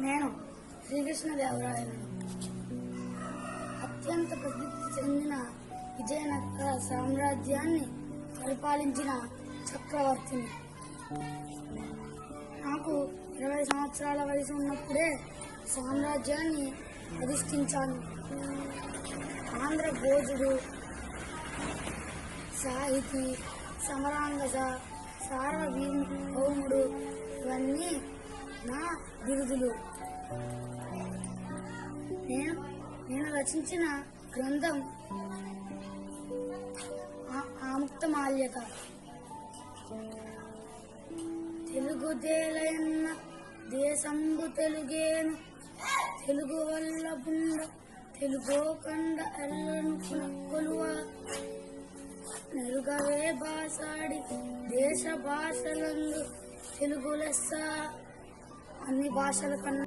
నేను శ్రీకృష్ణదేవరాయలను అత్యంత ప్రసిద్ధి చెందిన విజయనగర సామ్రాజ్యాన్ని పరిపాలించిన చక్రవర్తిని. నాకు 20 సంవత్సరాల వయసు ఉన్నప్పుడే సామ్రాజ్యాన్ని అధిష్ఠించాను. ఆంధ్ర భోజుడు, సాహితీ, సమరాంగజ, సార్వభౌముడు ఇవన్నీ నా బిరుదులు. నేను రచించిన గ్రంథం ఆముక్తమాల్యద. తెలుగుదేలయన్న దేశంబు తెలుగేను, తెలుగు వల్ల బుండ తెలుగోకండ ఎల్లను కొలువ, నెరుగవే భాషాడి దేశ భాషలందు తెలుగు లెస్స. అన్ని భాషల కన్నా